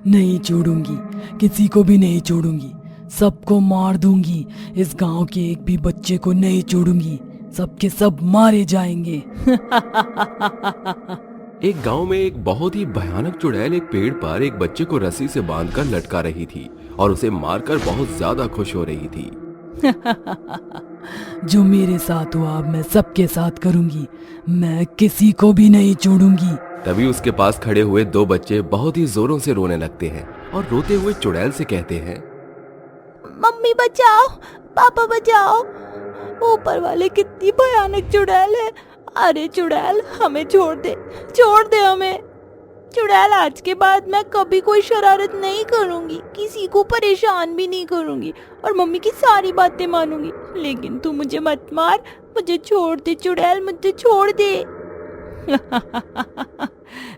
नहीं छोड़ूंगी, किसी को भी नहीं छोड़ूंगी, सबको मार दूंगी। इस गांव के एक भी बच्चे को नहीं छोड़ूंगी, सबके सब मारे जाएंगे। एक गांव में एक बहुत ही भयानक चुड़ैल एक पेड़ पर एक बच्चे को रस्सी से बांधकर लटका रही थी और उसे मारकर बहुत ज्यादा खुश हो रही थी। जो मेरे साथ हुआ अब मैं सबके साथ करूंगी, मैं किसी को भी नहीं छोड़ूंगी। तभी उसके पास खड़े हुए दो बच्चे बहुत ही जोरों से रोने लगते हैं और रोते हुए चुड़ैल से कहते हैं, मम्मी बचाओ, पापा बचाओ, ऊपर वाले कितनी भयानक चुड़ैल है। अरे चुड़ैल हमें छोड़ दे हमें। चुड़ैल आज के बाद मैं कभी कोई शरारत नहीं करूंगी, किसी को परेशान भी नहीं करूंगी और मम्मी की सारी बातें मानूंगी, लेकिन तू मुझे मत मार, मुझे छोड़ दे चुड़ैल, मुझे छोड़ दे।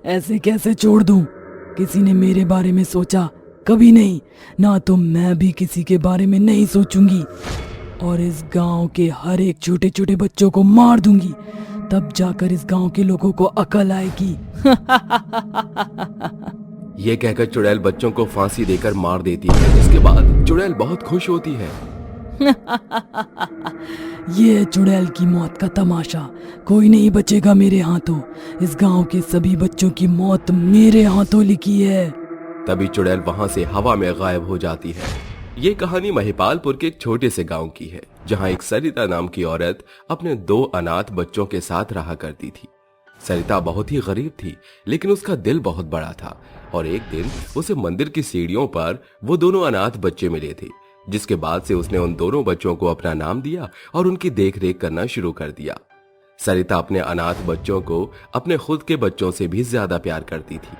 ऐसे कैसे छोड़ दूं? किसी ने मेरे बारे में सोचा? कभी नहीं। ना तो मैं भी किसी के बारे में नहीं सोचूंगी और इस गांव के हर एक छोटे छोटे बच्चों को मार दूंगी, तब जाकर इस गांव के लोगों को अकल आएगी। ये कहकर चुड़ैल बच्चों को फांसी देकर मार देती है, जिसके बाद चुड़ैल बहुत खुश होती है। ये है चुड़ैल की मौत का तमाशा, कोई नहीं बचेगा मेरे हाथों। इस गांव के सभी बच्चों की मौत मेरे हाथों लिखी है। तभी चुड़ैल वहां से हवा में गायब हो जाती है। ये कहानी महिपालपुर के एक छोटे से गांव की है, जहां एक सरिता नाम की औरत अपने दो अनाथ बच्चों के साथ रहा करती थी। सरिता बहुत ही गरीब थी, लेकिन उसका दिल बहुत बड़ा था और एक दिन उसे मंदिर की सीढ़ियों पर वो दोनों अनाथ बच्चे मिले थे, जिसके बाद से उसने उन दोनों बच्चों को अपना नाम दिया और उनकी देखरेख करना शुरू कर दिया। सरिता अपने अनाथ बच्चों को अपने खुद के बच्चों से भी ज्यादा प्यार करती थी।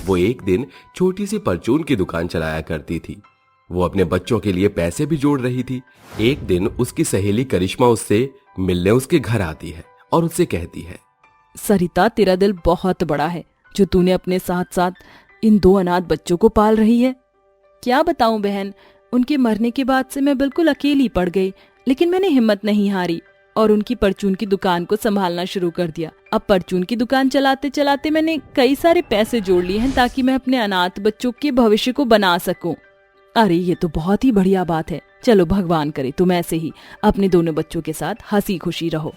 वो एक दिन छोटी सी परचून की दुकान चलाया करती थी। वो अपने बच्चों के लिए पैसे भी जोड़ रही थी। एक दिन उसकी सहेली करिश्मा उससे मिलने उसके घर आती है और उससे कहती है, सरिता तेरा दिल बहुत बड़ा है जो तूने अपने साथ साथ इन दो अनाथ बच्चों को पाल रही है। क्या बताऊं बहन, उनके मरने के बाद से मैं बिल्कुल अकेली पड़ गई, लेकिन मैंने हिम्मत नहीं हारी और उनकी परचून की दुकान को संभालना शुरू कर दिया। अब परचून की दुकान चलाते चलाते मैंने कई सारे पैसे जोड़ लिए हैं ताकि मैं अपने अनाथ बच्चों के भविष्य को बना सकूं। अरे ये तो बहुत ही बढ़िया बात है। चलो भगवान करे तुम ऐसे ही अपने दोनों बच्चों के साथ हंसी खुशी रहो।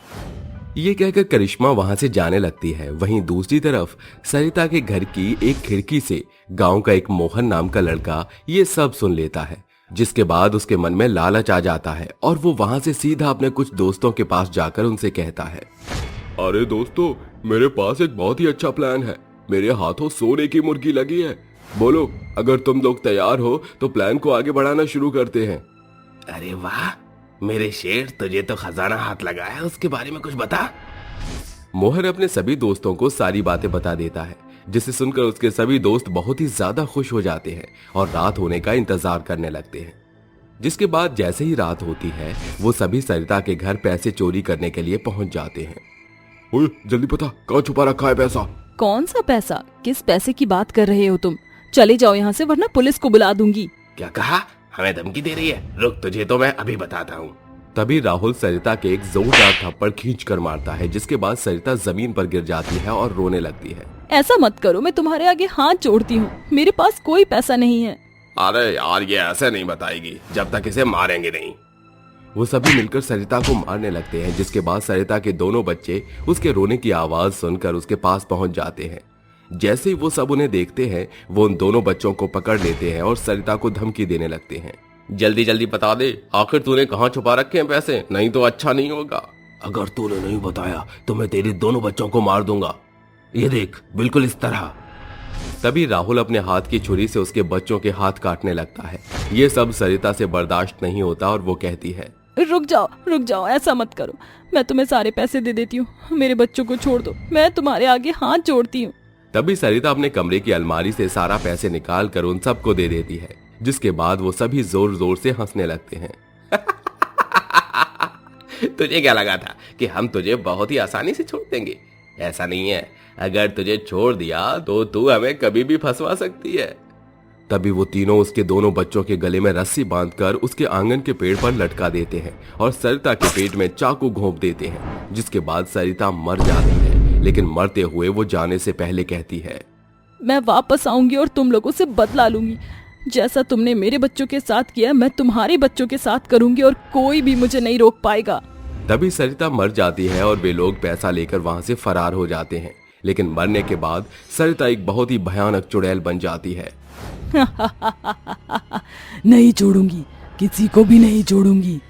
ये कहकर करिश्मा वहां से जाने लगती है। वहीं दूसरी तरफ सरिता के घर की एक खिड़की से गांव का एक मोहन नाम का लड़का ये सब सुन लेता है, जिसके बाद उसके मन में लालच आ जाता है और वो वहां से सीधा अपने कुछ दोस्तों के पास जाकर उनसे कहता है, अरे दोस्तों, मेरे पास एक बहुत ही अच्छा प्लान है। मेरे हाथों सोने की मुर्गी लगी है। बोलो, अगर तुम लोग तैयार हो तो प्लान को आगे बढ़ाना शुरू करते हैं। अरे वाह मेरे शेर, तुझे तो खजाना हाथ लगा है, उसके बारे में कुछ बता। मोहन अपने सभी दोस्तों को सारी बातें बता देता है, जिसे सुनकर उसके सभी दोस्त बहुत ही ज्यादा खुश हो जाते हैं और रात होने का इंतजार करने लगते हैं। जिसके बाद जैसे ही रात होती है वो सभी सरिता के घर पैसे चोरी करने के लिए पहुंच जाते हैं। ओए जल्दी बता, कहाँ छुपा रखा है पैसा? कौन सा पैसा? किस पैसे की बात कर रहे हो तुम? चले जाओ यहाँ से वरना पुलिस को बुला दूंगी। क्या कहा? हमें धमकी दे रही है? रुक, तुझे तो मैं अभी बताता हूँ। तभी राहुल सरिता के एक जोरदार थप्पड़ खींच कर मारता है, जिसके बाद सरिता जमीन पर गिर जाती है और रोने लगती है। ऐसा मत करो, मैं तुम्हारे आगे हाथ जोड़ती हूँ, मेरे पास कोई पैसा नहीं है। अरे यार, ये ऐसे नहीं बताएगी जब तक इसे मारेंगे नहीं। वो सभी मिलकर सरिता को मारने लगते हैं, जिसके बाद सरिता के दोनों बच्चे उसके रोने की आवाज सुनकर उसके पास पहुंच जाते हैं। जैसे ही वो सब उन्हें देखते हैं वो उन दोनों बच्चों को पकड़ लेते हैं और सरिता को धमकी देने लगते हैं। जल्दी जल्दी बता दे, आखिर तूने कहाँ छुपा रखे हैं पैसे, नहीं तो अच्छा नहीं होगा। अगर तूने नहीं बताया तो मैं तेरे दोनों बच्चों को मार दूंगा। ये देख, बिल्कुल इस तरह। तभी राहुल अपने हाथ की छुरी से उसके बच्चों के हाथ काटने लगता है। ये सब सरिता से बर्दाश्त नहीं होता और वो कहती है, रुक जाओ, ऐसा मत करो, मैं तुम्हें सारे पैसे दे देती हूँ, मेरे बच्चों को छोड़ दो, मैं तुम्हारे आगे हाथ जोड़ती हूँ। तभी सरिता अपने कमरे की अलमारी से सारा पैसे निकाल कर उन सबको दे देती है, जिसके बाद वो सभी जोर जोर से हंसने लगते हैं। तुझे क्या लगा था कि हम तुझे बहुत ही आसानी से छोड़ देंगे? ऐसा नहीं है, अगर तुझे छोड़ दिया तो तू हमें कभी भी फंसवा सकती है। तभी वो तीनों उसके दोनों बच्चों के गले में रस्सी बांधकर उसके आंगन के पेड़ पर लटका देते हैं और सरिता के पेट में चाकू घोंप देते हैं, जिसके बाद सरिता मर जाती है। लेकिन मरते हुए वो जाने से पहले कहती है, मैं वापस आऊंगी और तुम लोगों से बदला लूंगी। जैसा तुमने मेरे बच्चों के साथ किया मैं तुम्हारे बच्चों के साथ करूंगी और कोई भी मुझे नहीं रोक पाएगा। तभी सरिता मर जाती है और वे लोग पैसा लेकर वहां से फरार हो जाते हैं। लेकिन मरने के बाद सरिता एक बहुत ही भयानक चुड़ैल बन जाती है। नहीं छोड़ूंगी, किसी को भी नहीं छोड़ूंगी।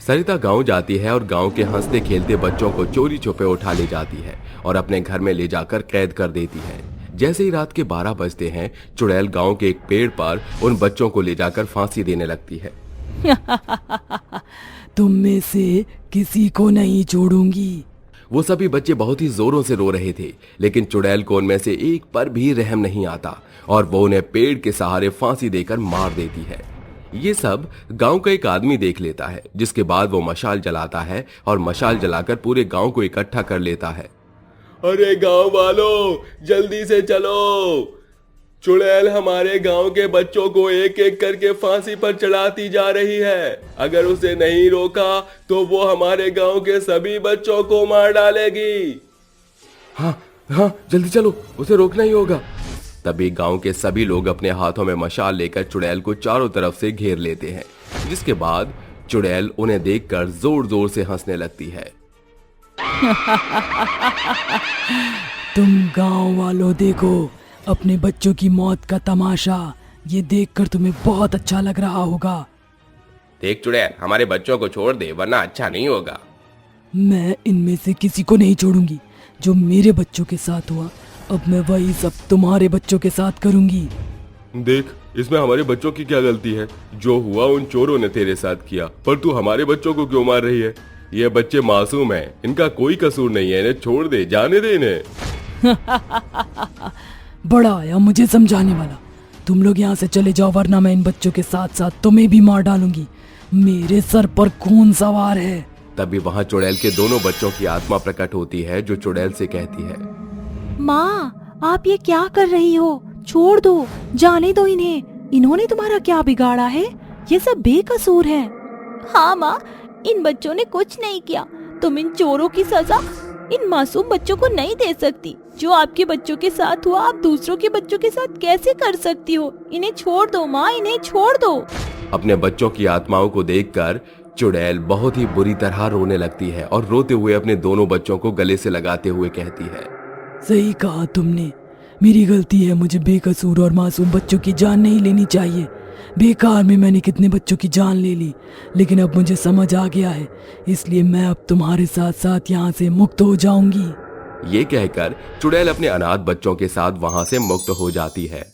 सरिता गांव जाती है और गांव के हंसते खेलते बच्चों को चोरी छुपे उठा ले जाती है और अपने घर में ले जाकर कैद कर देती है। जैसे ही रात के 12 बजते हैं, चुड़ैल गांव के एक पेड़ पर उन बच्चों को ले जाकर फांसी देने लगती है। तुम में से किसी को नहीं छोड़ूंगी। वो सभी बच्चे बहुत ही जोरों से रो रहे थे, लेकिन चुड़ैल को उनमें से एक पर भी रहम नहीं आता और वो उन्हें पेड़ के सहारे फांसी देकर मार देती है। ये सब गांव का एक आदमी देख लेता है, जिसके बाद वो मशाल जलाता है और मशाल जलाकर पूरे गांव को इकट्ठा कर लेता है। अरे गांव वालों, जल्दी से चलो, चुड़ैल हमारे गांव के बच्चों को एक एक करके फांसी पर चढ़ाती जा रही है। अगर उसे नहीं रोका तो वो हमारे गांव के सभी बच्चों को मार डालेगी। हाँ हाँ, जल्दी चलो, उसे रोकना ही होगा। तभी गांव के सभी लोग अपने हाथों में मशाल लेकर चुड़ैल को चारों तरफ से घेर लेते हैं, जिसके बाद चुड़ैल उन्हें देखकर जोर जोर से हंसने लगती है। तुम गांव वालों देखो अपने बच्चों की मौत का तमाशा। ये देखकर तुम्हें बहुत अच्छा लग रहा होगा। देख चुड़ैल, हमारे बच्चों को छोड़ दे वरना अच्छा नहीं होगा। मैं इनमें से किसी को नहीं छोड़ूंगी। जो मेरे बच्चों के साथ हुआ, अब मैं वही सब तुम्हारे बच्चों के साथ करूंगी। देख, इसमें हमारे बच्चों की क्या गलती है? जो हुआ उन चोरों ने तेरे साथ किया, पर तू हमारे बच्चों को क्यों मार रही है? ये बच्चे मासूम हैं, इनका कोई कसूर नहीं है, इन्हें छोड़ दे, जाने दे इन्हें। बड़ा आया मुझे समझाने वाला। तुम लोग यहाँ से चले जाओ, वरना मैं इन बच्चों के साथ साथ तुम्हें भी मार डालूंगी। मेरे सर पर खून सवार है। तभी वहाँ चुड़ैल के दोनों बच्चों की आत्मा प्रकट होती है, जो चुड़ैल से कहती है, माँ, आप ये क्या कर रही हो? छोड़ दो, जाने दो इन्हें। इन्होंने तुम्हारा क्या बिगाड़ा है? ये सब बेकसूर है। हाँ माँ, इन बच्चों ने कुछ नहीं किया। तुम इन चोरों की सजा इन मासूम बच्चों को नहीं दे सकती। जो आपके बच्चों के साथ हुआ, आप दूसरों के बच्चों के साथ कैसे कर सकती हो? इन्हें छोड़ दो माँ, इन्हें छोड़ दो। अपने बच्चों की आत्माओं को देखकर चुड़ैल बहुत ही बुरी तरह रोने लगती है और रोते हुए अपने दोनों बच्चों को गले से लगाते हुए कहती है, सही कहा तुमने, मेरी गलती है। मुझे बेकसूर और मासूम बच्चों की जान नहीं लेनी चाहिए। बेकार में मैंने कितने बच्चों की जान ले ली, लेकिन अब मुझे समझ आ गया है, इसलिए मैं अब तुम्हारे साथ साथ यहाँ से मुक्त हो जाऊंगी। ये कहकर चुड़ैल अपने अनाथ बच्चों के साथ वहां से मुक्त हो जाती है।